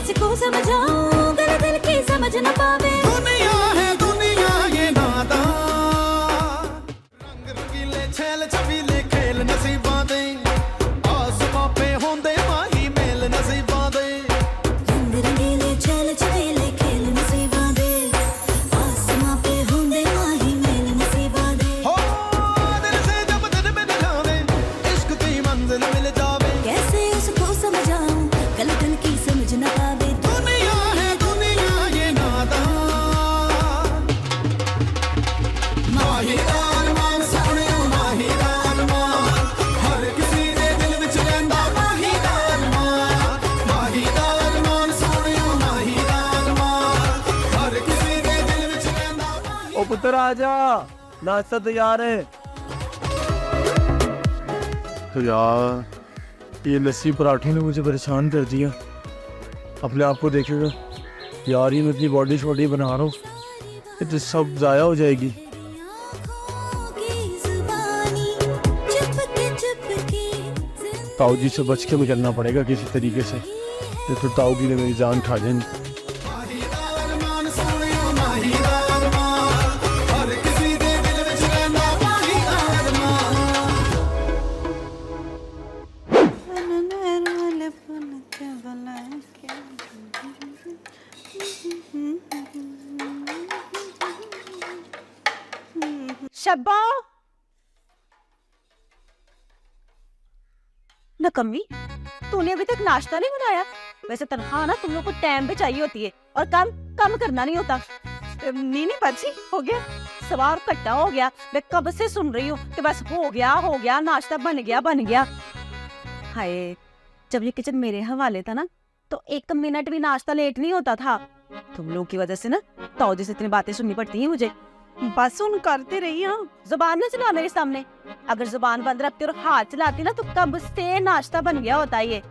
किसको समझाऊं, गल दिल की समझ न पावे। दुनिया है दुनिया ये नादा, रंग रंगीले छैल छबीले खेल नसीबां दे, आसमां पे होंदे माही मेल नसीबां दे। रंग रंगीले छैल छबीले खेल नसीबां दे, आसमां पे होंदे माही मेल नसीबां दे। हो दिल से जब दिल मिल जावे, इश्क की मंजिल मिल जावे। कैसे उसको समझाऊं, गल दिल की समझ न पावे। दुनिया है दुनिया ये नादा, माही अरमान सोहणियो माही अरमान, हर किसी दे दिल विच रहिंदा माही अरमान। माही अरमान सोहणियो माही अरमान, हर किसी दे दिल विच रहिंदा। ओ पुत्र आजा, नाश्ता तैयार है। तो यार ये लस्सी पराठे ने मुझे परेशान कर दिया। अपने आप को देखेगा यार, ये मैं इतनी बॉडी शॉडी बना रहा हूँ, ये तो सब ज़ाया हो जाएगी। आँखों की जुबानी, चुपके चुपके जिंदगी ताऊ जी से बच के निकलना पड़ेगा किसी तरीके से, ये तो ताऊ जी ने मेरी जान खा जानी। माही अरमान सोहणियो माही अरमान, हर किसी दे दिल विच रहिंदा माही अरमान। शब्बा, नकम्मी, तूने अभी तक नाश्ता नहीं बनाया। वैसे तनख्वाह ना तुम लोग को टाइम पे चाहिए होती है और काम काम करना नहीं होता। नहीं बाजी, हो गया सवार कट्टा हो गया। मैं कब से सुन रही हूँ कि बस हो गया नाश्ता बन गया। हाय, जब ये किचन मेरे हवाले था ना तो 1 मिनट भी नाश्ता लेट नहीं होता था। तुम लोग की वजह से ना ताऊ जी से इतनी बातें सुननी पड़ती हैं मुझे। बस उन करते रही हूँ, जुबान न चला मेरे सामने। अगर जुबान बंद रखती और हाथ चलाती ना तो कब से नाश्ता बन गया होता ये।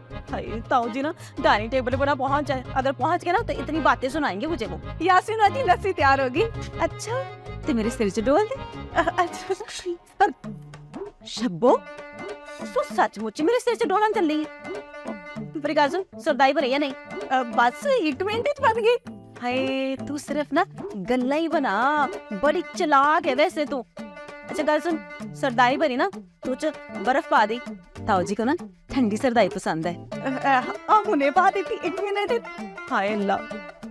ताऊ जी ना डाइनिंग टेबल पर ना पहुंच जाए, अगर पहुंच गए ना तो इतनी बातें सुनाएंगे मुझे वो। यासीन जी लस्सी तैयार होगी। अच्छा, तो मेरे सिर से डोल दे। अच्छा शब्बो, तो सचमुच मेरे सिर से डोलन चल रही है। सरदाई भरी है नहीं, बस 1 मिनट बन गई। हाय, तू सिर्फ ना गल्ला ही बना, बड़ी चालाक है वैसे तू। अच्छा गल सुन, सरदाई भरी ना तू बर्फ पा दी। ताऊ जी को ना ठंडी सरदाई पसंद है। उन्हें पा देती 1 मिनट। हाय अल्लाह,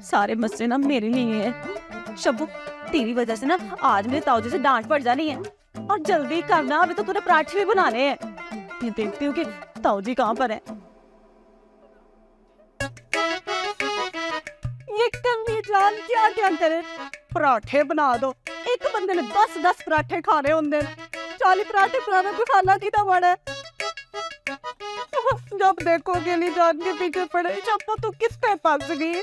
सारे मसले ना मेरे लिए है। शब्बू, तेरी वजह से ना आज मेरे ताऊ जी से डांट पड़ जानी है। और जल्दी करना, अभी तो तूने पराठे भी बनाने हैं। मैं देखती हूँ कि ताऊ जी कहाँ पर है। ये कमी जान क्या करे, पराठे बना दो। एक बंदे ने 10 पराठे खाने होंगे, 40 पराठे बनाना कोई खाना की था बड़ा। जब देखो अकेली जान के पीछे पड़े। जब तू किस पे फंस गई।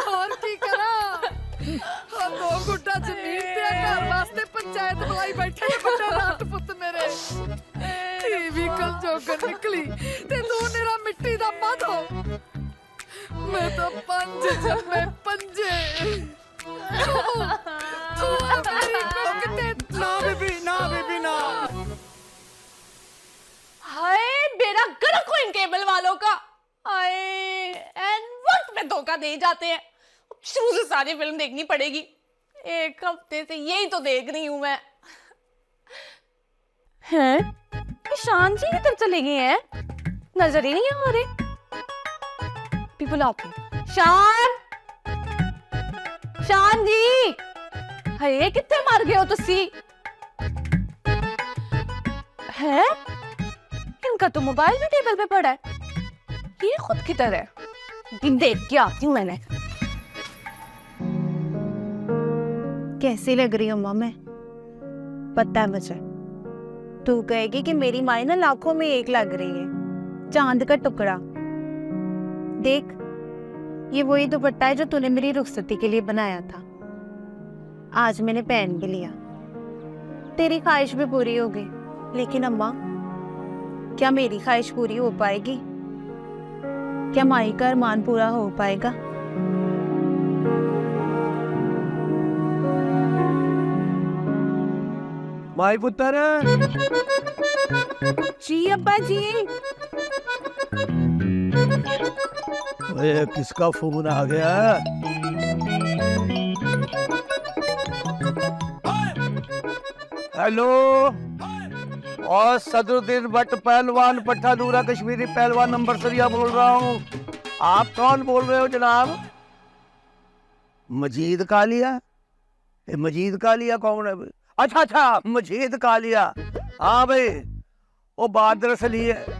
और की करा, हम 2 गुड्डा जमीन ते घर वास्ते पंचायत बुलाई बैठे बड़ा रात पुत मेरे। टीवी कल जोकर निकली ते तू मेरा मिट्टी दा माधो। मैं तो पंज जमे पंजे। तू मेरी को किते ना बीबी ना। हाय, बेड़ा गर्क हो इन केबल वालों का। हाय, एंड वक्त में धोखा दे जाते हैं। शुरू से सारी फिल्म देखनी पड़ेगी। 1 हफ्ते से यही तो देख रही हूँ मैं। हैं? शान जी किधर चले गए हैं? नजर ही नहीं आ रहे। शान जी, हाय कितने मर गए हो तुसी? है? इनका तो मोबाइल भी टेबल पे पड़ा है। ये खुद किधर है? देख के आती हूँ मैंने। कैसी लग रही हूँ माँ मैं? पता है मुझे। तू कहेगी कि मेरी माँ ना लाखों में एक लग रही है, चांद का टुकड़ा। देख, ये वही दुपट्टा है जो तूने मेरी रुखसती के लिए बनाया था। आज मैंने पहन भी लिया। तेरी ख्वाहिश भी पूरी हो गई। लेकिन अम्मा, क्या मेरी ख्वाहिश पूरी हो पाएगी? क्या माई का अरमान पूरा हो पाएगा? माई पुत्र जी अब्बा जी। ओए, किसका फोन आ गया? हेलो, और सदरुद्दीन भट्ट पहलवान पट्टानूरा कश्मीरी पहलवान नंबर सरिया बोल रहा हूँ। आप कौन बोल रहे हो जनाब? मजीद कालिया? ये मजीद कालिया कौन है? अच्छा अच्छा, मजीद कालिया। हाँ भाई, वो बात दरअसल ये है,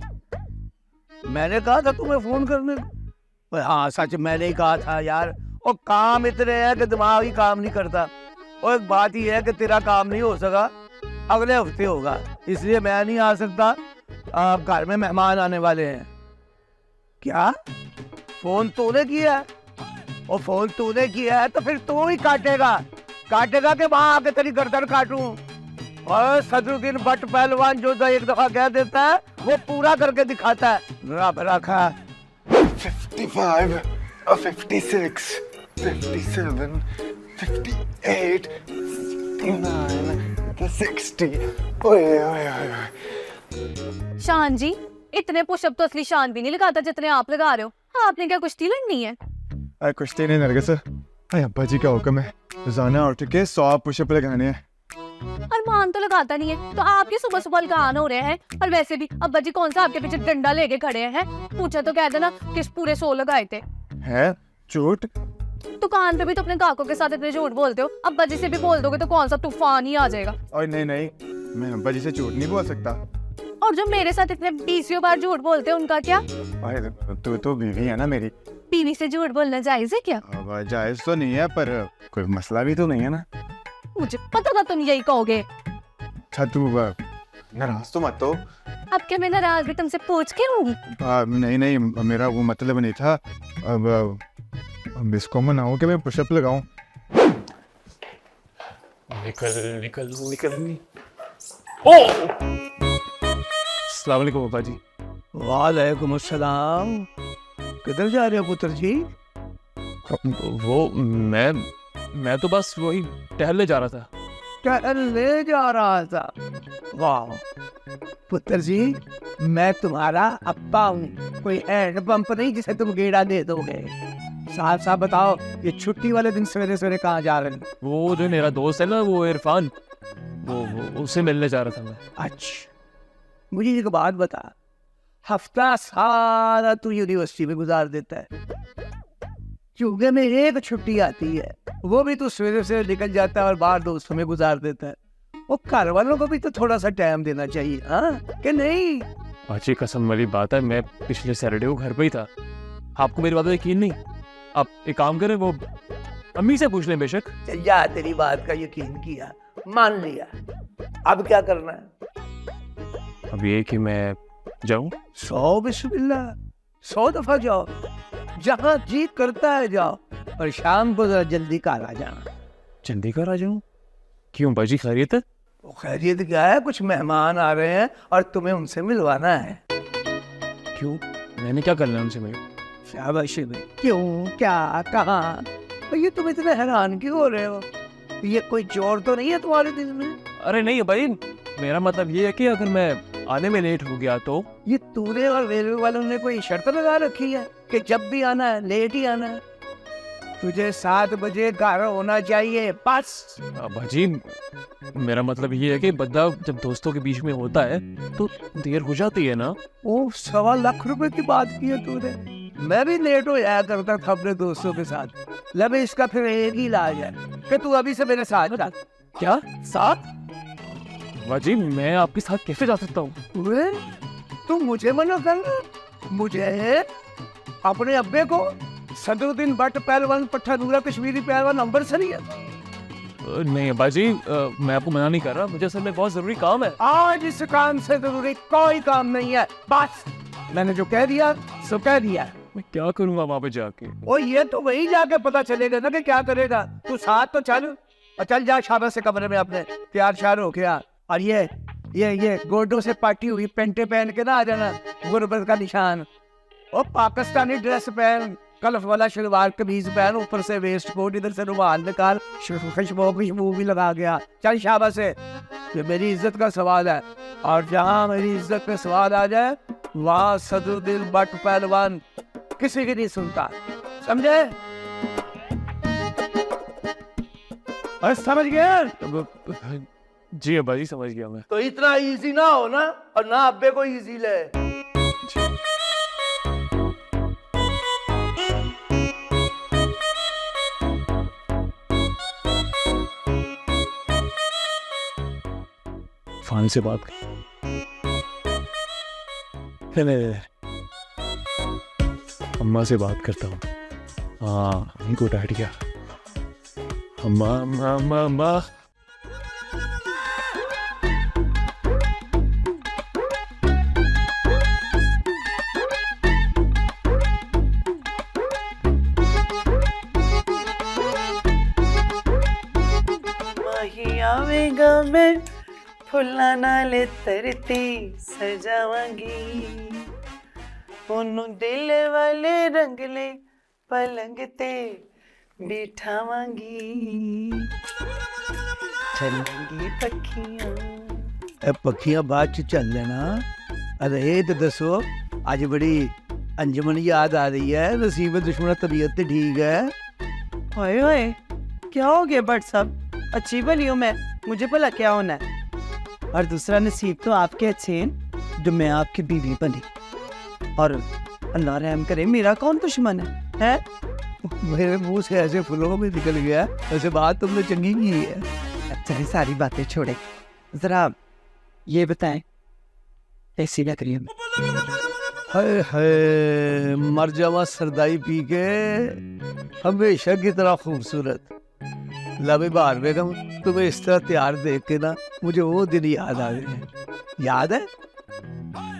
मैंने कहा था तुम्हें फोन करने को। हाँ सच, मैंने ही कहा था यार। और काम इतने हैं कि दिमाग ही काम नहीं करता। और एक बात ही है कि तेरा काम नहीं हो सका, अगले हफ्ते होगा, इसलिए मैं नहीं आ सकता। घर में मेहमान आने वाले हैं। क्या फोन तूने किया है? और फोन तूने किया है तो फिर तू ही काटेगा कि वहां आके तेरी गर्दन काटूं। और सदरुद्दीन भट्ट पहलवान जो एक दफा कह देता है वो पूरा करके दिखाता है। रब रखा 55 or 56 57 58 59 60 ओए ओए ओए। शान जी, इतने पुशअप तो असली शान भी नहीं लगाता जितने आप लगा रहे हो। हाँ, आपने क्या कुश्ती लड़नी है? कुश्ती नहीं नरगिस, अब्बा जी का हुक्म है, रोजाना उठ के 100 पुशअप लगाने हैं। अरमान तो लगाता नहीं है, तो आप ये सुबह सुबह लगान हो रहे हैं। और वैसे भी अब्बा जी कौन सा आपके पीछे डंडा लेके खड़े हैं? पूछा तो कह देना किस पूरे 100 लगाए थे। है झूठ? दुकान पे भी तो अपने काकों के साथ इतने झूठ बोलते हो, अब्बा जी से भी बोल दोगे तो कौन सा तूफान ही आ जाएगा। और नहीं नहीं, मैं अब्बा जी से झूठ नहीं बोल सकता। और जो मेरे साथ इतने 20 बार झूठ बोलते हैं उनका क्या? तू तो बीवी है ना मेरी। बीवी से झूठ बोलना जायज है क्या? अब जायज तो नहीं है, पर कोई मसला भी तो नहीं है ना। मुझे पता था तुम यही कहोगे। अच्छा तू नाराज तो मत हो। अब क्या मैं नाराज भी तुमसे पूछ के होंगी? नहीं नहीं, मेरा वो मतलब नहीं था। अब इसको मनाओ कि मैं पुशअप लगाऊं। निकल निकल निकल। ओ, अस्सलाम वालेकुम बाबा जी। वालेकुम अस्सलाम। किधर जा रहे हो पुत्र जी? वो मैं तो बस वही टहलने जा रहा था। टहलने जा रहा था? वाह पुत्र जी, मैं तुम्हारा अब्बा हूँ, कोई हैंड पंप नहीं जिसे तुम गेड़ा दे दोगे। साफ साफ बताओ, ये छुट्टी वाले दिन सवेरे सवेरे कहाँ जा रहे हैं? वो जो मेरा दोस्त है ना, वो इरफान, वो उससे मिलने जा रहा था मैं। अच्छा, मुझे एक बात बता, हफ्ता सारा तू यूनिवर्सिटी में गुजार देता है, चूगे में एक छुट्टी आती है, वो भी तू सवेरे से निकल जाता है और बाहर दोस्तों में गुजार देता है। वो घर वालों को भी तो थोड़ा सा टाइम देना चाहिए, हाँ कि नहीं? अच्छी कसम वाली बात है, मैं पिछले सैटरडे को घर पे ही था। आपको मेरी बात पर यकीन नहीं? आप एक काम करें, वो अम्मी से पूछ लें। बेशक। चल जा, तेरी बात का यकीन किया, मान लिया, अब क्या करना है? अब ये कि मैं जाऊं? 100 बिस्मिल्लाह, 100 दफा जाओ, जहां जी करता है जाओ, और शाम को जरा जल्दी घर आ जाना। जल्दी घर आ जाऊं? क्यों बाजी, खैरियत है? वो खैरियत क्या है, कुछ मेहमान आ रहे हैं और तुम्हें उनसे मिलवाना है। क्यों, मैंने क्या करना है उनसे मिल? शाबाशी भाई। क्यों, क्या, कहाँ? ये तुम इतने हैरान क्यों हो रहे हो? ये कोई चोर तो नहीं है तुम्हारे दिल में? अरे नहीं भाई, मेरा मतलब ये है कि अगर मैं आने में लेट हो गया तो? ये तूने और रेलवे वालों ने कोई शर्त लगा रखी है कि जब भी आना है लेट ही आना है? तुझे 7 बजे घर होना चाहिए बस। भाजी, मेरा मतलब ये है कि बंदा जब दोस्तों के बीच में होता है तो देर हो जाती है ना। ओ, 1.25 लाख रुपए की बात की है तूने। मैं भी लेट हो जाया करता था अपने दोस्तों के साथ। लब इसका फिर एक ही इलाज है कि तू अभी से मेरे साथ जा। क्या साथ? भाजी, मैं आपके साथ कैसे जा सकता हूँ? तू मुझे मना करना? मुझे अपने अब्बे को सदरुद्दीन भट्ट पहलवान पट्टानूरा कश्मीरी पहलवान नंबर सरिया? नहीं बाजी, मैं आपको मना नहीं कर रहा, मुझे असल में बहुत जरूरी काम है। आज इस काम से जरूरी कोई काम नहीं है, बस मैंने जो कह दिया सो कह दिया। मैं क्या करूंगा वहां पे जाके? ओ, ये तो वही जाके पता चलेगा ना कि क्या करेगा। तू साथ तो चल, और चल जा शाबाश से कमरे में अपने तैयार श्यार हो के आ। और ये गोडों से पाटी हुई पेंटे पहन के ना आ जाना, गुर्बत का निशान। और पाकिस्तानी ड्रेस पहन, कलफ वाला शलवार कमीज पहन, ऊपर से वेस्ट कोट, इधर से रुमाल निकाल, खुशबू भी लगा गया। चल शाबाश से, ये मेरी इज्जत का सवाल है, और जहाँ मेरी इज्जत पे सवाल आ जाए वाह सदरुद्दीन भट्ट पहलवान किसी की नहीं सुनता, समझे? अरे समझ गया? जी अब्बा जी समझ गया मैं। तो इतना इजी ना हो ना, और ना अब्बे को इजी ले। फानी से बात कर। नहीं, अम्मा से बात करता हूँ। हाँ गुड आइडिया। अम्मा अम्मा अम्मा अम्मा आवेगा मैं फुल्ला नाले तरती सजावांगी ओनू दिल वाले रंगले पलंग ते बिठावांगी चलेंगी पखियां। ए पखियां बाद च चल लेना। अरे ये तो दसो, आज बड़ी अंजमन याद आ रही है। नसीब दुश्मन तबीयत तो ठीक है। ओए ओए क्या हो गया भट्ट साहब? अच्छी भली हूँ मैं, मुझे भला क्या होना है? और दूसरा नसीब तो आपके अच्छे हैं जो मैं आपकी बीवी बनी, और अल्लाह रहम करे मेरा कौन दुश्मन है? मेरे मुंह से ऐसे फूलों में निकल गया। ऐसे बात तुमने चंगी की है। अच्छा ये सारी बातें छोड़े, जरा ये बताएं कैसी लग रही है? हाय हाय मर जावा सरदाई पी के, हमेशा की तरह खूबसूरत। लबे बार बेगम, तुम्हें इस तरह तैयार देख के ना मुझे वो दिन याद आ गए हैं। याद है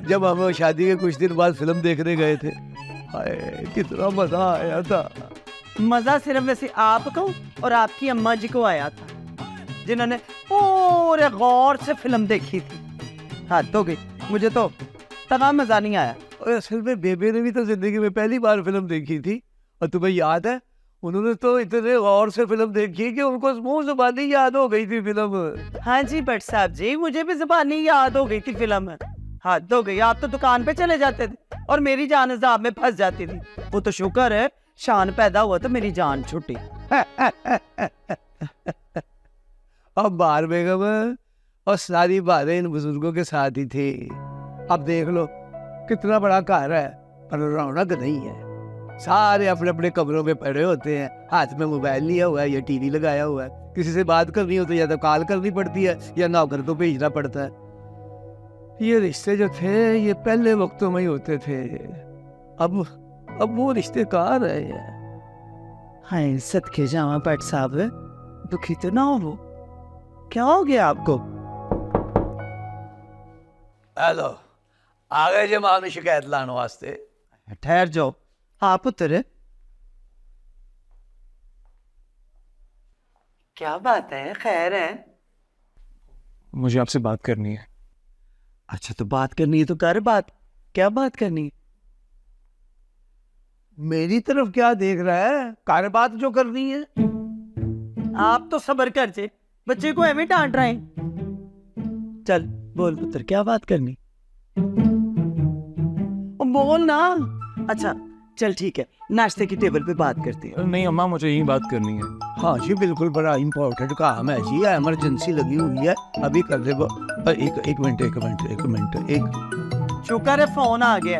जब हम शादी के कुछ दिन बाद फिल्म देखने गए थे? हाय कितना मजा आया था। मजा सिर्फ वैसे आपको और आपकी अम्मा जी को आया था, जिन्होंने पूरे गौर से फिल्म देखी थी। हद हो गई, मुझे तो तना मजा नहीं आया। और असल में बेबे ने भी तो जिंदगी में पहली बार फिल्म देखी थी, और तुम्हें याद है उन्होंने तो इतने गौर से फिल्म देखी कि उनको मुंह जुबानी याद हो गई थी फिल्म। हाँ जी भट्ट साहब जी, मुझे भी जुबानी याद हो गई थी फिल्म। हद हो गई, आप तो दुकान पे चले जाते थे और मेरी जान अज़ाब में फंस जाती थी। वो तो शुक्र है शान पैदा हुआ तो मेरी जान छूटी। अब बाहर बेगम और सारी बातें इन बुजुर्गों के साथ ही थी। अब देख लो कितना बड़ा घर है पर रौनक नहीं है। सारे अपने अपने कमरों में पड़े होते हैं, हाथ में मोबाइल लिया हुआ है या टीवी लगाया हुआ है। किसी से बात करनी हो तो या तो कॉल करनी पड़ती है या नौकर को भेजना पड़ता है। ये रिश्ते जो थे ये पहले वक्तों में ही होते थे। अब वो रिश्ते कहाँ रहे हैं? हाय सदके जावा भट्ट साहब, दुखी तो ना हो। वो क्या हो गया आपको? हेलो आ गए जमात में शिकायत लाने वास्ते। ठहर जाओ। हाँ पुत्र, क्या बात है? खैर है? मुझे आपसे बात करनी है। अच्छा तो बात करनी है तो कर बात। क्या बात करनी है? मेरी तरफ क्या देख रहा है? कार बात जो करनी है। आप तो सब्र कर जे, बच्चे को एवं डांट रहे हैं। चल बोल पुत्र, क्या बात करनी? बोल ना। अच्छा चल ठीक है, नाश्ते की टेबल पे बात करते हैं। नहीं अम्मा मुझे यही बात करनी है। हाँ जी बिल्कुल, बड़ा इम्पोर्टेंट काम है जी, इमरजेंसी लगी हुई है, अभी कर दे। एक मिनट। शुक्र है फोन आ गया।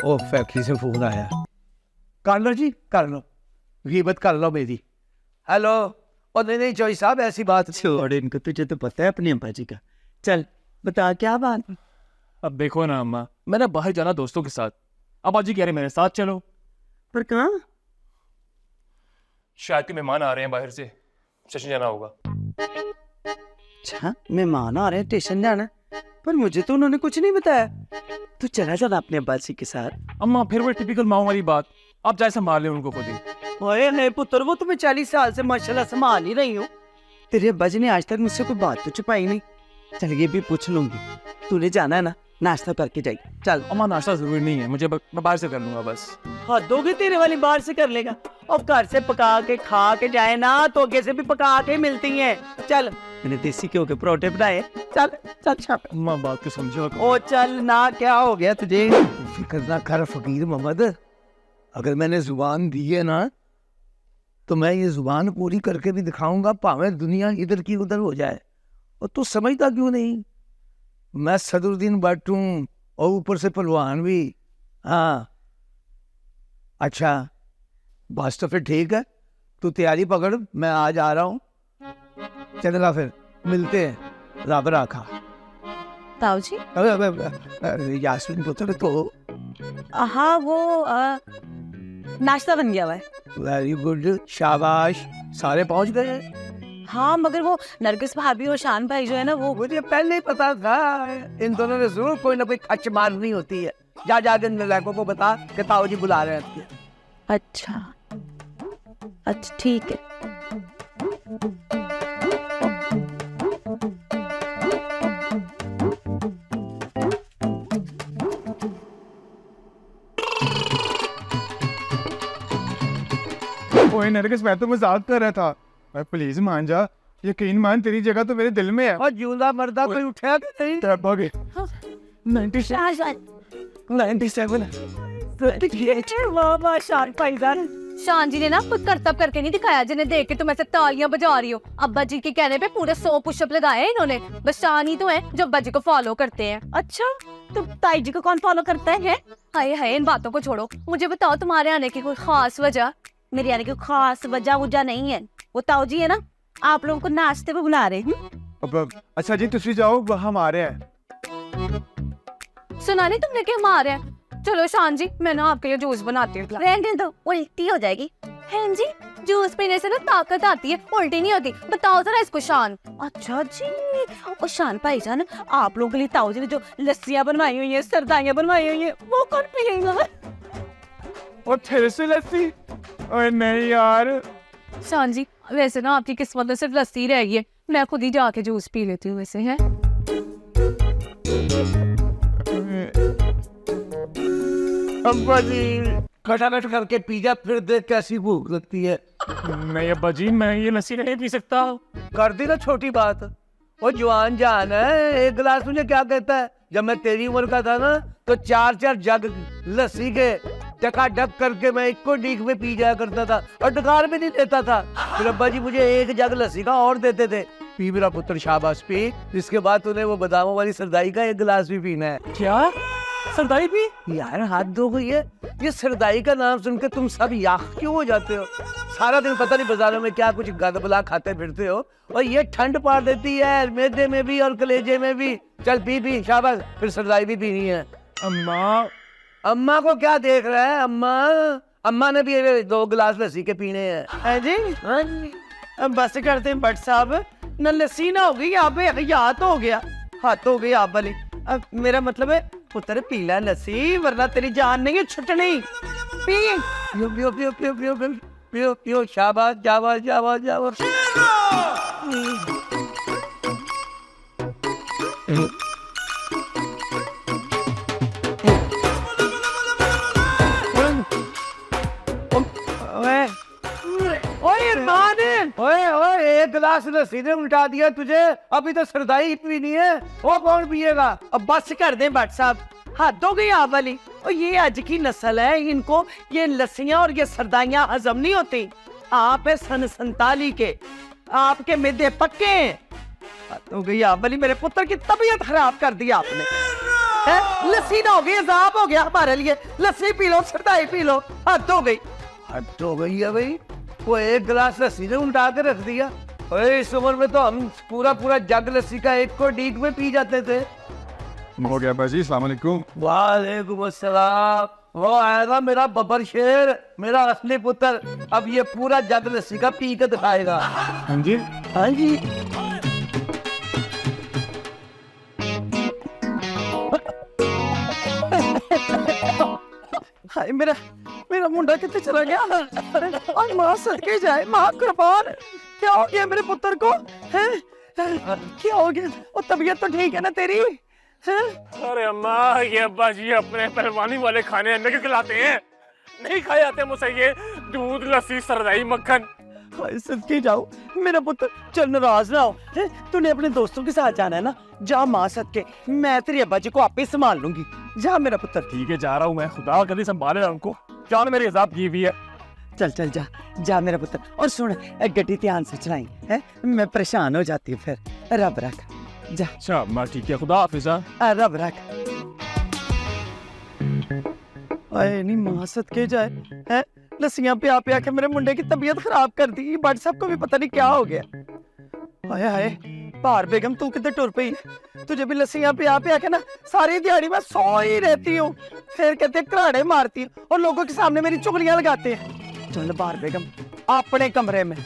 ओ फैक्ट्री से फोन आया। कर लो जी, कर लो, गिबत कर लो मेरी। हेलो। और नहीं जॉय साहब ऐसी बात छोड़ इनको, तुझे तो पता है अपनी अम्मा जी का। चल बता क्या बात। अब देखो ना अम्मा, मैंने बाहर जाना दोस्तों के साथ, अब आज ही कह रहे मेरे साथ चलो। पर कहाँ? शायद के मेहमान आ रहे हैं बाहर से, स्टेशन जाना होगा। अच्छा मेहमान आ रहे हैं, स्टेशन जाना है? पर मुझे तो उन्होंने कुछ नहीं बताया। तू चला जाना अपने अब्बा जी के साथ। अम्मा फिर वो टिपिकल माँ वाली बात, आप जाए संभाल लें उनको खुद ही। ओए नहीं पुत्र, वो तो मैं 40 साल से माशाल्लाह संभाल ही रही हूँ। तेरे अब्बा जी ने आज तक मुझसे कोई बात तो छुपाई नहीं। चल ये भी पूछ लूंगी। तूने जाना है ना, नाश्ता करके जाइए चल। अम्मा नाश्ता जरूरी नहीं है मुझे, मैं बाहर से कर लूंगा बस। हदोगे तेरे वाली बाहर से कर लेगा, और घर से पका के खा के जाए ना तो आगे से भी पका के मिलती हैं। चल मैंने देसी घ्यो के परोठे बनाए, चल चल छाप। अम्मा बात को समझो। ओ चल ना, क्या हो गया तुझे? फिक्र ना कर फकीर मोहम्मद, अगर मैंने जुबान दी है ना तो मैं ये जुबान पूरी करके भी दिखाऊंगा, भावें दुनिया इधर की उधर हो जाए। और तू समझता क्यों नहीं, मैं सदरुद्दीन भट्ट हूँ और ऊपर से पहलवान भी। हाँ अच्छा बस तो फिर ठीक है, तू तैयारी पकड़, मैं आज आ रहा हूँ। चलेगा फिर मिलते हैं, रब रखा। ताऊ जी यास्मीन पुत्र तो हाँ वो नाश्ता बन गया हुआ है। वेरी गुड, शाबाश, सारे पहुंच गए। हाँ मगर वो नरगिस भाभी और शान भाई जो है ना वो मुझे पहले ही पता था इन दोनों ने जरूर कोई ना कोई खच मारनी होती है। जा जा के लड़कों को बता कि ताऊ जी बुला रहे हैं। अच्छा अच्छा ठीक है। ओए नरगिस मैं तो मजाक कर रहा था, मैं प्लीज मान जा, यकीन मान तेरी जगह तो मेरे दिल में है। और जूदा मर्दा कोई उठा कि नहीं? तब भागे 97 वाह वाह शान भाईजान। शान जी ने ना कुछ करतब करके नहीं दिखाया, जिन्हें देख के तुम ऐसे तालियां बजा रही हो। अब्बा जी के कहने पे पूरे 100 पुशअप लगाए हैं इन्होंने। बस शान ही तो है जो अब्बा जी को फॉलो करते हैं। अच्छा तो ताई जी को कौन फॉलो करता है? हाय हाय इन बातों को छोड़ो, मुझे बताओ तुम्हारे आने की कोई खास वजह? मेरे आने की खास वजह नहीं है, वो ताऊ जी है ना आप लोगों को नाश्ते पे बुला रहे हैं। अच्छा जी तुम जाओ, हम आ रहे हैं। सुना नहीं तुमने कि हम आ रहे हैं? चलो शान जी मैं ना आपके लिए जूस बनाती हूँ। रहने दो उल्टी हो जाएगी। हैं जी जूस पीने से ना ताकत आती है, उल्टी नहीं होती। बताओ जरा इसको शान। अच्छा जी और शान भाईजान आप लोगों के लिए ताऊ जी ने जो लस्सियां बनवाई हुई है, सरदाइयां बनवाई हुई है, वो कौन पिएगा? और तेरे से लस्सी? ओए नहीं यार। शान जी वैसे ना आपकी किस्मत में सिर्फ लस्सी रह गई है, मैं खुद ही जाके जूस पी लेती हूँ वैसे। है अब्बा जी खटाखट करके पी जा, फिर देख कैसी भूख लगती है। नहीं अब्बा जी मैं ये लस्सी नहीं पी सकता। कर दी ना छोटी बात, वो जवान जान है, एक गिलास मुझे क्या कहता है। जब मैं तेरी उम्र का था ना तो 4-4 जग लस्सी के डकाडक करके मैं एक को डीक में पी जाया करता था और डकार भी नहीं देता था। फिर अब्बा जी मुझे एक जग लस्सी का और देते थे। पी मेरा पुत्र शाबाश पी, इसके बाद तूने वो बादामों वाली सरदाई का एक गिलास भी पीना है। क्या सरदाई भी? यार हाथ धो गई है, ये सरदाई का नाम सुनकर तुम सब याक क्यों हो जाते हो? सारा दिन पता नहीं बाजारों में क्या कुछ गंदबला खाते फिरते हो, और ये ठंड पार देती है मैदे में भी और कलेजे में भी। चल पी पी शाबाश, फिर सरदाई भी पीनी है। अम्मा अम्मा को क्या देख रहा है? अम्मा ने भी 2 गिलास लस्सी के पीने हैं। है जी अब बस करते हैं भट्ट साहब, न लस्सी ना हो गई यहाँ पे, याद तो हो गया, हाथ हो गई आप वाली। अब मेरा मतलब है पुत्र पी ले लस्सी, वरना तेरी जान नहीं है छुटनी। पी पियो पियो पियो पियो पियो पियो पियो पियो शाबाश शाबाश शाबाश शाबाश। ओए इरमान, ओए ओए एक गिलास लस्सी ने उल्टा दिया तुझे, अभी तो सरदाई पीनी है, वो कौन पिएगा? अब बस कर दें भट्ट साहब, हद हो गई आप वाली। और ये आज की नस्ल है, इनको ये लस्सियां और ये सरदाइयां हजम नहीं होती। आप है सन 47 के, आपके मिदे पक्के हैं। हद हो गई आप वाली, मेरे पुत्र की तबीयत खराब कर दी आपने। है? लस्सी ना हो गई, अजाब हो गया हमारे लिए। लस्सी पी लो, सरदाई पी लो, हद हो गई। हद हो गई है भाई, वो एक गिलास लस्सी ने उल्टा के रख दिया। ओए इस उम्र में तो हम पूरा जग लस्सी का एक को डीक में पी जाते थे। हो गया बाजी, अस्सलाम वालेकुम। वालेकुम अस्सलाम। वो आएगा मेरा बब्बर शेर, मेरा असली पुत्र, अब ये पूरा जग लस्सी का पी के दिखाएगा। हाँ जी हाँ जी। हाय मेरा मुंडा कितने चला गया? अरे आज माँ सदके जाए, माँ कुर्बान। क्या हो गया मेरे पुत्र को? हैं? क्या हो गया? और तबीयत तो ठीक है ना तेरी? हैं? अरे अम्मा, ये अब्बा जी अपने पहलवानी वाले खाने अंडे क्यों खिलाते हैं? नहीं खाए जाते मुझसे ये दूध, लस्सी, सरदाई, मक्खन। हाय सदके जाओ मेरा पुत्र, चल नाराज ना हो। हैं? तूने अपने दोस्तों के साथ जाना है ना, जा माँ सदके, मैं तेरे अब्बा जी को आपे संभाल लूंगी। जा मेरा पुत्र। ठीक है, जा रहा हूँ मैं, खुदा कभी संभाले ना उनको। जान मेरे हिसाब की भी है। चल चल जा, जा मेरा पुत्र। और सुन, गड्डी ध्यान से चलाई है, मैं परेशान हो जाती हूँ फिर। रब रख, जा। अच्छा अम्मा ठीक है, खुदा हाफिज। रब रख। आए नहीं माँ सदके जाए है, लस्सियां पिया पिया के मेरे मुंडे की तबीयत खराब कर दी। बट साहब को भी पता नहीं क्या हो गया। हाय हाय पार बेगम, तू किधर टुर पई? तुझे भी लस्सियां पिया पिया के ना सारी दिहाड़ी में सो ही रहती हूँ। फिर कहते घराड़े मारती हूँ और लोगों के सामने मेरी चुगलियां लगाते हैं। चल बार बेगम अपने कमरे में।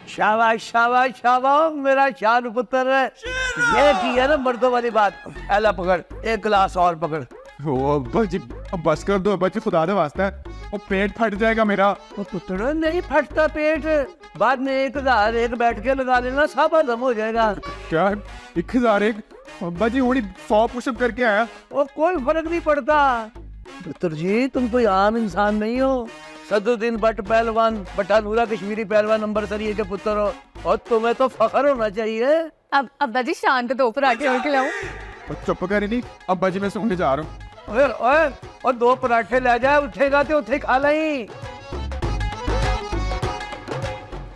शाबाश शाबाश शाबाश मेरा शान पुत्र है। ये की है ना मर्दों वाली बात। एला पकड़, एक गिलास और पकड़। ओ अब्बा जी, अब बस कर दो अब्बा जी, खुदा दे वास्ता है, वो पेट फट जाएगा मेरा। वो पुत्र नहीं फटता पेट, बाद में 1000 एक बैठ के लगा लेना, सब हजम हो जाएगा। क्या 1001? अब्बा जी वही 100 पुशअप करके आया। और कोई फर्क नहीं पड़ता पुत्र जी, तुम कोई आम इंसान नहीं हो। सदरुद्दीन भट्ट पहलवान, बट्टा नूरा कश्मीरी पहलवान नंबर सरिये के पुत्र हो, और तुम्हें तो फख्र होना चाहिए। अब अब्बा जी शान के 2 पराठे और खिलाऊं? और चुप कर ही नहीं अब्बा जी, मैं सोने जा रहा हूँ। ओए ओए, और 2 पराठे ले जाए, उठेगा तो उठे खा लाई।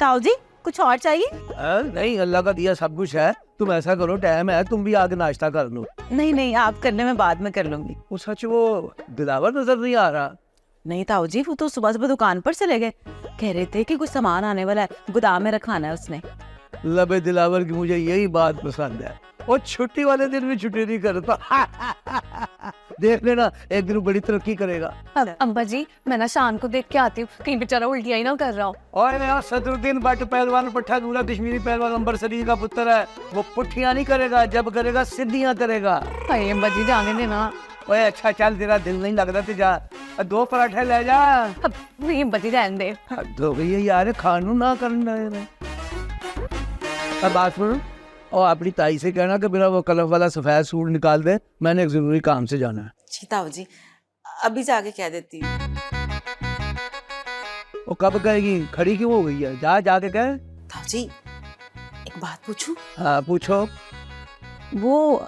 ताऊ जी कुछ और चाहिए? नहीं, अल्लाह का दिया सब कुछ है। तुम ऐसा करो, टाइम है, तुम भी आगे नाश्ता कर लो। नहीं नहीं, आप करने में बाद में कर लूंगी। वो सच वो दिलावर नजर नहीं आ रहा। नहीं ताऊ जी, वो तो सुबह सुबह दुकान पर चले गए, कह रहे थे कि कुछ सामान आने वाला है, गोदाम में रखाना है उसने। लबे दिलावर की मुझे यही बात पसंद है, वो छुट्टी वाले दिन भी छुट्टी नहीं करता। देख लेना एक दिन बड़ी तरक्की करेगा। अब्बा जी मैं ना शान को देख के आती हूँ, कहीं बेचारा उल्टियाँ ही ना कर रहा हो। और मेरा सदरुद्दीन भट्ट पहलवान, पट्टा नूरा कश्मीरी पहलवान नंबर सरी का पुत्र है। वो पुट्ठियां नहीं करेगा, जब करेगा सीधियां करेगा। हाय अब्बा जी जाने देना। ओए अच्छा चल, तेरा दिल नहीं लगता तो जा, 2 पराठे ले जा। अब नहीं अब्बा जी रहने दे। हद हो गई है यार, खानू ना करना है। अब बात सुनो, और अपनी ताई से कहना कि मेरा वो कलर वाला सफेद सूट निकाल दे, मैंने एक जरूरी काम से जाना है। जी ताऊ जी, अभी जाके कह देती हूँ। वो कब कहेगी? खड़ी क्यों हो गई है? जा जाके कह। ताऊ जी एक बात पूछूं? हाँ पूछो। वो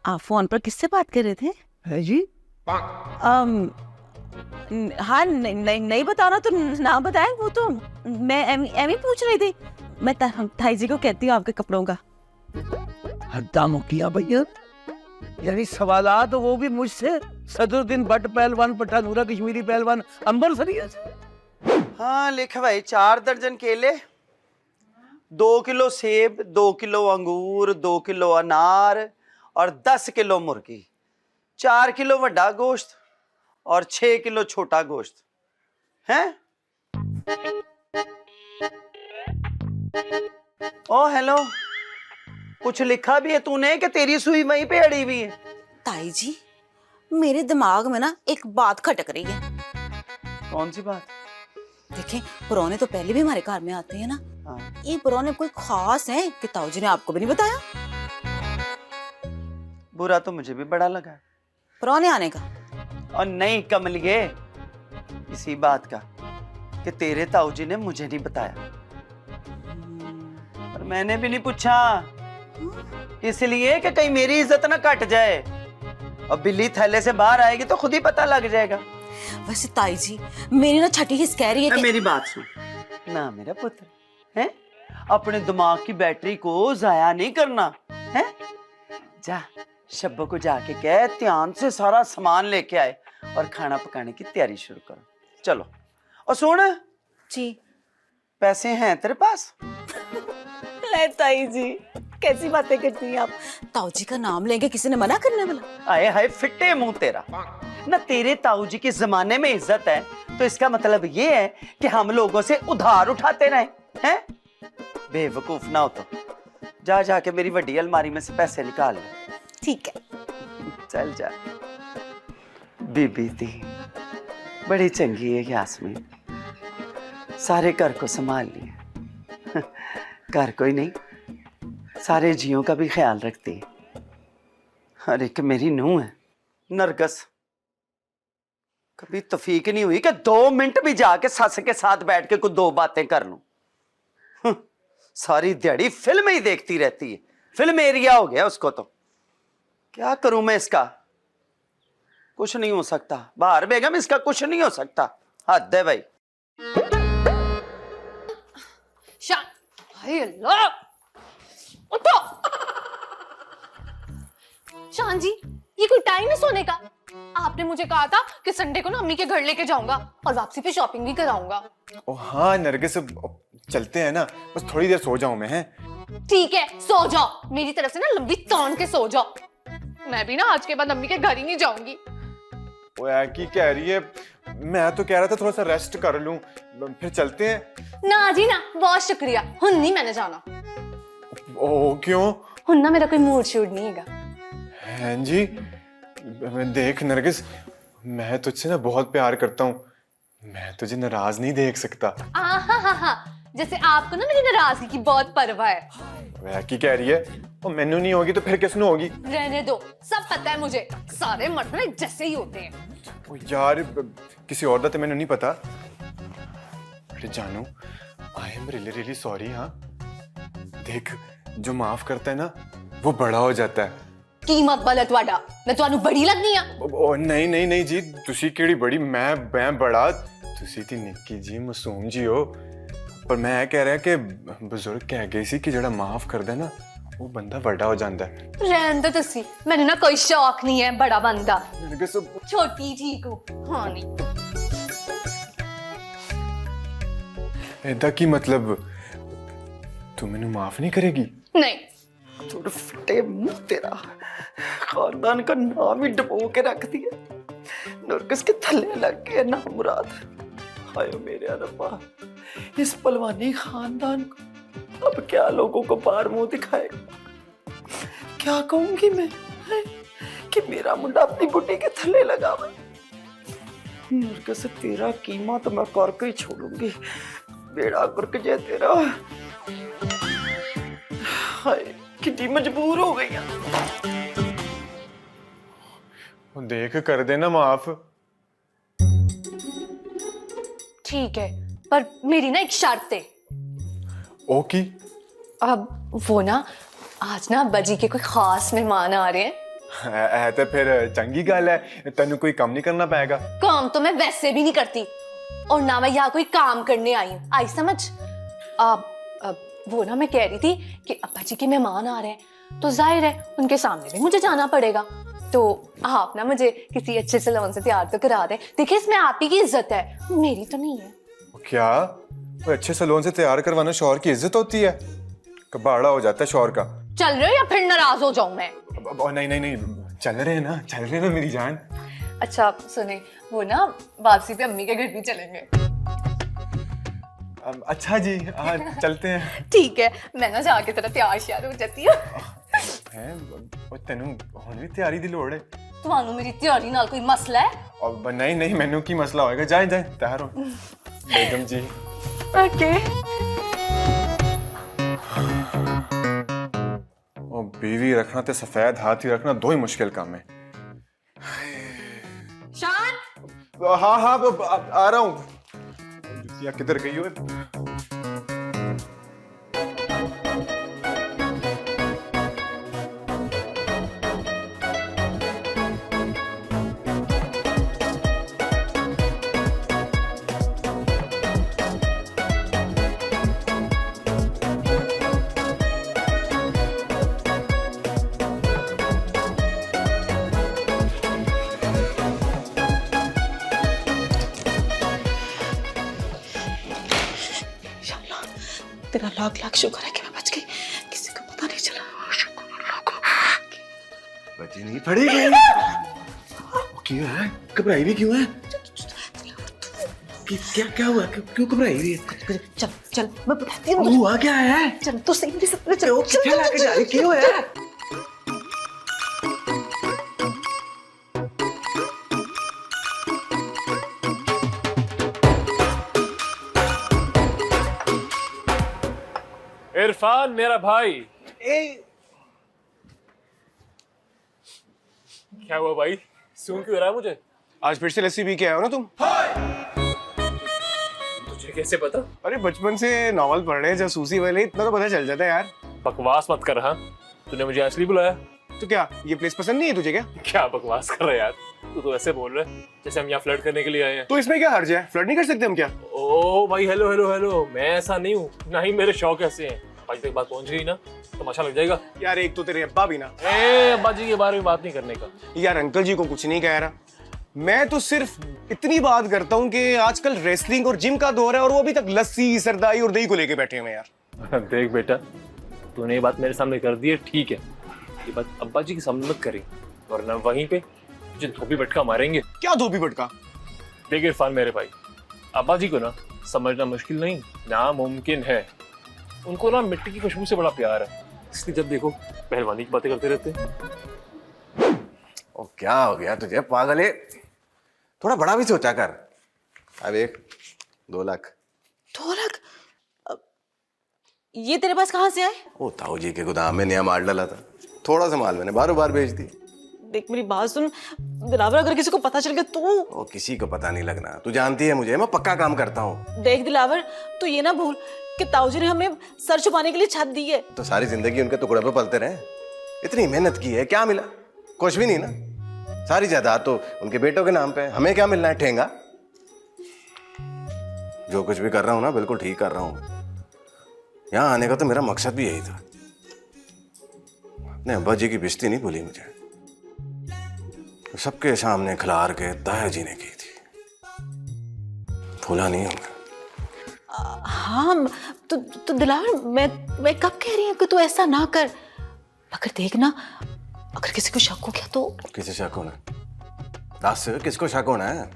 आप फोन पर किससे बात कर रहे थे? है जी? हाँ नहीं बताना तो ना बताएं, वो तो मैं एमी पूछ रही थी। मैं ताई जी को कहती हूँ आपके कपड़ों का। हद्दा मुकिया भैया, यानी सवालात वो भी मुझसे? सदरुद्दीन भट्ट पहलवान, पट्टा नूरा कश्मीरी पहलवान अंबर सरिया से। हाँ लिख भाई, 4 दर्जन केले, 2 किलो सेब, 2 किलो अंगूर, 2 किलो अनार और 10 किलो मुर्गी, 4 किलो वड्डा गोश्त और 6 किलो छोटा गोश्त हैं। ओ हेलो, कुछ लिखा भी है तूने कि तेरी सुई वहीं पे अड़ी हुई है? ताई जी मेरे दिमाग में ना एक बात खटक रही है। कौन सी बात? देखें, पुराने तो पहले भी हमारे घर में आते हैं ना। हाँ। ये पुराने कोई खास हैं कि ताऊ जी ने आपको भी नहीं बताया? बुरा तो मुझे भी बड़ा लगा पुराने आने का। और नहीं कमलिए, इसी बात का कि तेरे ताऊ जी ने मुझे नहीं बताया, और मैंने भी नहीं पूछा, इसलिए कि कहीं मेरी इज्जत ना कट जाए। और बिल्ली थैले से बाहर आएगी तो खुद ही पता लग जाएगा। वैसे ताई जी मेरी ना छठी हिस्स कह रही है कि... मेरी बात सुन ना मेरा पुत्र, है अपने दिमाग की बैटरी को जाया नहीं करना है। जा शब्बो को जाके कह ध्यान से सारा सामान लेके आए और खाना पकाने की तैयारी शुरू करो। चलो। और सुन जी, पैसे हैं तेरे पास? ले ताई जी कैसी बातें करती हैं आप। ताऊ जी का नाम लेंगे किसी ने मना करने वाला? आए हाय फिट्टे मुंह तेरा ना। तेरे ताऊ जी के जमाने में इज्जत है तो इसका मतलब ये है कि हम लोगों से उधार उठाते रहे हैं? बेवकूफ ना हो तो जा जाके मेरी वड्डी अलमारी में से पैसे निकाल ले। ठीक है चल जा। बीबी थी बड़ी चंगी है यास्मीन, सारे घर को संभाल लिया। घर कोई नहीं, सारे जियों का भी ख्याल रखती है। और एक मेरी नूंह है नरगस, कभी तौफीक नहीं हुई कि 2 मिनट भी जाके सस के साथ बैठ के कुछ 2 बातें कर लूं। सारी दिहाड़ी फिल्म ही देखती रहती है, फिल्म एरिया हो गया उसको। तो क्या करूं मैं इसका? कुछ नहीं हो सकता बाहर बेगम, इसका कुछ नहीं हो सकता। हद है भाई। शान, हाय अल्लाह, उठो। शान जी, ये कोई टाइम है सोने का? आपने मुझे कहा था कि संडे को ना अम्मी के घर लेके जाऊंगा और वापसी पे शॉपिंग भी कराऊंगा। ओ हाँ नरगिस, चलते हैं ना, बस थोड़ी देर सो जाऊं मैं। हैं ठीक है, सो जाओ। मेरी तरफ से ना लंबी तान के सो जाओ। मैं भी ना आज के बाद अम्मी के घर ही नहीं जाऊंगी। वो की कह रही है, मैं तो कह रहा था थोड़ा सा रेस्ट कर लूं, फिर चलते हैं। ना जी ना, बहुत शुक्रिया, हुन नहीं मैंने जाना। ओ क्यों? हुन ना मेरा कोई मूड शूड नहीं हैगा। हैं जी, देख नरगिस, मैं तुझसे ना बहुत प्यार करता हूँ, मैं तुझे नाराज नहीं देख सकता। हाँ, जैसे आपको ना मेरी नाराजगी की बहुत परवाह है। वह की कह रही है, और मैनू नहीं होगी तो फिर किसनु होगी? रहने दो, सब पता है मुझे, सारे मर्द ना जैसे ही होते हैं। ओ यार, किसी और दा तो मैनू नहीं पता। अरे जानू, आई एम रियली सॉरी। हाँ देख, जो माफ करता है ना वो बड़ा हो जाता है। कीमत बल तुहाडा, मैं तुहानू बड़ी लगनी आ? ओ नहीं जी, तुसी केड़ी बड़ी, मैं बड़ा, तुसी ती निक्की जी मासूम जी हो। पर मैं कह रहा कि बुजुर्ग कह गए सी कि जड़ा माफ कर दे ना वो बंदा बड़ा हो जाता है। रहन दो तुसी, मैंने ना कोई शौक नहीं है बड़ा बंदा, सब छोटी ठीक हूँ। हाँ नहीं ऐदा की मतलब, तू मैनू माफ नहीं करेगी? नहीं। थोड़ा फटे मुंह तेरा, खानदान का नाम ही डबो के रख दिया, नरगिस के थल्ले लग गए ना मुराद। हाय मेरे रब्बा, इस पलवानी खानदान को अब क्या लोगों को बाहर मुंह दिखाएगा? क्या कहूंगी मैं कि मेरा मुंडा अपनी बुड्ढी के थल्ले लगा हुआ है। नरगिस तेरा कीमा तो मैं करके ही छोड़ूंगी, बेड़ा करके जाए तेरा। हाय कितनी मजबूर हो गई। देख कर देना माफ। ठीक है, पर मेरी ना एक शर्त है। ओके। अब वो ना आज ना अब्बा जी के कोई खास मेहमान आ रहे हैं। है तो फिर चंगी गल है, तेन कोई काम नहीं करना पड़ेगा। काम तो मैं वैसे भी नहीं करती, और ना मैं यहाँ कोई काम करने आई हूँ, आई समझ? अब वो ना मैं कह रही थी कि अब्बा जी के मेहमान आ रहे हैं तो जाहिर है उनके सामने भी मुझे जाना पड़ेगा, तो आप ना मुझे किसी अच्छे सैलून से तैयार तो करा दें। देखिए इसमें आप ही की इज्जत है, मेरी तो नहीं है। क्या वो अच्छे सैलून से तैयार करवाना शौहर की इज्जत होती है? कबाड़ा हो जाता है शौहर का। चल रहे हो या फिर नाराज हो जाऊं मैं? नहीं, चल रहे हैं ना मेरी जान। अच्छा सुने, वो ना वापसी पे अम्मी के घर भी चलेंगे। अच्छा जी, हाँ चलते हैं। ठीक है, मैं ना जाके तेरा तैयार श्यार हो जाती हूँ। तेनू हुण भी तैयारी दी लोड़ है? ਤੁਹਾਨੂੰ मेरी तैयारी नाल कोई मसला है? और नहीं मैनू की मसला होएगा, जाए तैयार हो बेगम जी। ओके। और बीवी रखना ते सफेद हाथी रखना दो ही मुश्किल काम है। शान, हाँ आ रहा हूँ। जुतिया किधर गई हो? तेरा लाख लाख शुक्र है कि मैं बच गई, किसी को पता नहीं चला। शुक्र अल्लाह को। बची नहीं पड़ेगी। क्यों है? घबराई भी क्यों है? क्या हुआ? क्यों घबराई हुई है? चल मैं बताती हूँ। हुआ क्या है? चल तो सही मेरे साथ चल। क्या लाके जा रही? क्यों है? इरफान मेरा भाई। क्या हुआ भाई, सूंघ क्यों रहा है मुझे? आज फिर से लस्सी पी के आए हो ना तुम? तुझे कैसे पता? अरे बचपन से नॉवल पढ़ रहे जासूसी वाले, इतना तो पता चल जाता है यार। बकवास मत कर। हाँ, तूने मुझे असली बुलाया? तो क्या ये प्लेस पसंद नहीं है तुझे क्या? क्या बकवास कर रहा है यार, तू तो ऐसे बोल रहा है जैसे हम यहाँ फ्लर्ट करने के लिए आए हैं। तो इसमें क्या हर्ज है? फ्लर्ट नहीं कर सकते हम क्या? ओ भाई, हेलो हेलो हेलो, मैं ऐसा नहीं हूँ, ना ही मेरे शौक ऐसे हैं। भाई तक बात पहुंच गई ना, तमाशा लग जाएगा। यार एक तो तेरे अब्बा भी ना। अब्बा जी के बारे में बात नहीं करने का। यार अंकल जी को कुछ नहीं कह रहा, मैं तो सिर्फ इतनी बात करता हूँ कि आजकल रेसलिंग और जिम का दौर है और वो अभी तक लस्सी, सरदाई और दही को लेके बैठे हुए यार। देख बेटा, तूने ये बात मेरे सामने कर दी है, ठीक है, ये बात अब्बा जी के सामने मत करी, वरना वहीं पे तुझे धोबी भटका मारेंगे। क्या धोबी भटका? देख इरफान मेरे भाई, अब्बा जी को ना समझना मुश्किल नहीं, नामुमकिन है। उनको ना मिट्टी की खुशबू से बड़ा प्यार है, इसलिए जब देखो पहलवानी की बातें करते रहते हैं। ओ क्या हो गया तुझे पागल है? थोड़ा बड़ा भी सोचा कर। अब एक 2 लाख। 2 लाख? ये तेरे पास कहाँ से आए? ओ ताऊ जी के गोदाम में नया माल डाला था, थोड़ा सा माल मैंने बारों बार बेच दी। देख मेरी बात सुन दिलावर, अगर किसी को पता चल गया तो? ओ किसी को पता नहीं लगना, तू जानती है मुझे, मैं पक्का काम करता हूँ। देख दिलावर, तू ये ना भूल कि ताऊ जी ने हमें सर छुपाने के लिए छत दी है। तो सारी जिंदगी उनके टुकड़े पे पलते रहे, इतनी मेहनत की है, क्या मिला? कुछ भी नहीं ना। सारी जायदाद तो उनके बेटों के नाम पे है, हमें क्या मिलना है? ठेंगा। जो कुछ भी कर रहा हूँ ना बिल्कुल ठीक कर रहा हूँ। यहाँ आने का तो मेरा मकसद भी यही था। अपने अब्बा जी की बेइज्जती नहीं भूली मुझे, सबके सामने खिलार के ताया जी ने की थी, भूला नहीं हूँ मैं। हाँ तो दिलावर, मैं कब कह रही हूँ कि तू ऐसा ना कर, मगर देखना अगर किसी को शक हो गया तो? किसे शक होना? दस किसको शक होना है?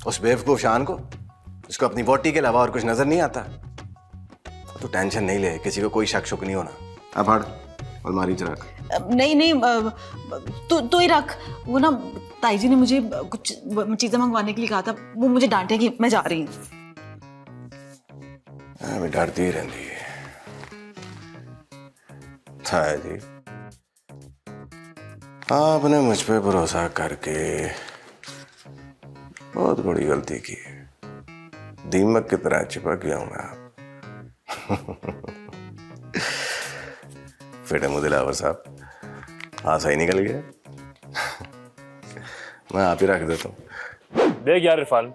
उस बेवकूफ शान को, जिसको अपनी वोटी के अलावा और कुछ नजर नहीं आता। तू टेंशन नहीं ले, किसी को कोई शक शुक नहीं होना। अब हट, अलमारी च रख। नहीं तू ही रख। वो ना ताई जी ने मुझे कुछ चीजें मंगवाने के लिए कहा था, वो मुझे डांटेगी, मैं जा रही हूँ। मैं डरती ही रहती है ताया जी। आपने मुझ पे भरोसा करके बहुत बड़ी गलती की है, दीमक की तरह चिपक गया हूं मैं। फिर दिलावर साहब, हाँ सही निकल गया। मैं आप ही रख देता हूँ। देख यार इरफान,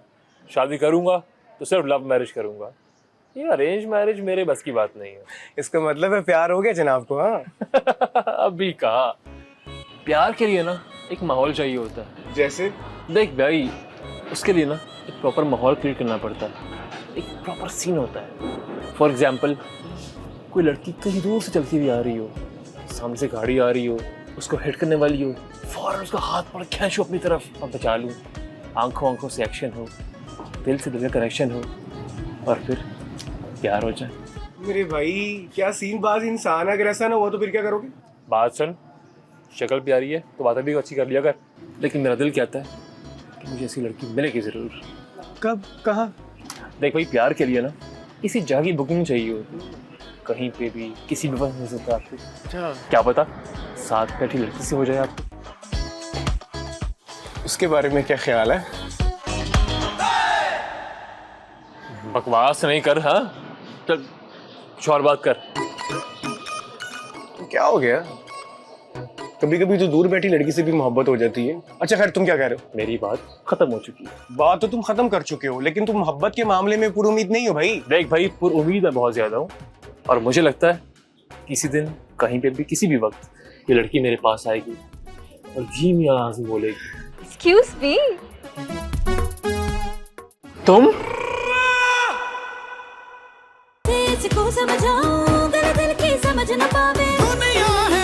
शादी करूंगा तो सिर्फ लव मैरिज करूंगा, ये अरेंज मैरिज मेरे बस की बात नहीं है। इसका मतलब है प्यार हो गया जनाब को? हाँ अभी कहा, प्यार के लिए ना एक माहौल चाहिए होता है। जैसे? देख भाई, उसके लिए ना एक प्रॉपर माहौल क्रिएट करना पड़ता है, एक प्रॉपर सीन होता है। फॉर एग्जाम्पल, कोई लड़की कहीं दूर से चलती हुई आ रही हो, सामने से गाड़ी आ रही हो, उसको हिट करने वाली हो, फौरन उसका हाथ पकड़ खींचो अपनी तरफ और बचा लूँ, आंखों से एक्शन हो, दिल से दिल का कनेक्शन हो और फिर प्यार हो जाए। मेरे भाई क्या सीन बाज इंसान है, अगर ऐसा ना हुआ तो फिर क्या करोगे? बात सुन, शक्ल प्यारी है तो बातें भी अच्छी कर लिया कर, लेकिन मेरा दिल कहता है कि मुझे ऐसी लड़की मिलेगी जरूर। कब, कहाँ? देख भाई, प्यार के लिए ना किसी जगह की बुकिंग चाहिए होती, कहीं पे भी किसी भी वक्त हो सकता है आपको। अच्छा, क्या पता साथ बैठी लड़की से हो जाए आपको। उसके बारे में क्या ख्याल है? बकवास नहीं कर। हाँ चल कुछ और बात कर। क्या हो गया? कभी कभी तो दूर बैठी लड़की से भी मोहब्बत हो जाती है। अच्छा खैर, तुम क्या कह रहे हो? मेरी बात खत्म हो चुकी है। बात तो तुम खत्म कर चुके हो, लेकिन तुम मोहब्बत के मामले में पूरी उम्मीद नहीं हो भाई। देख भाई, पूरी उम्मीद है बहुत ज्यादा हूँ, और मुझे लगता है किसी दिन कहीं पे भी किसी भी वक्त ये लड़की मेरे पास आएगी और धीमी आवाज में बोलेगी, एक्सक्यूज मी। तुम इसको समझाऊं, दिल की समझ न पावे। दुनिया है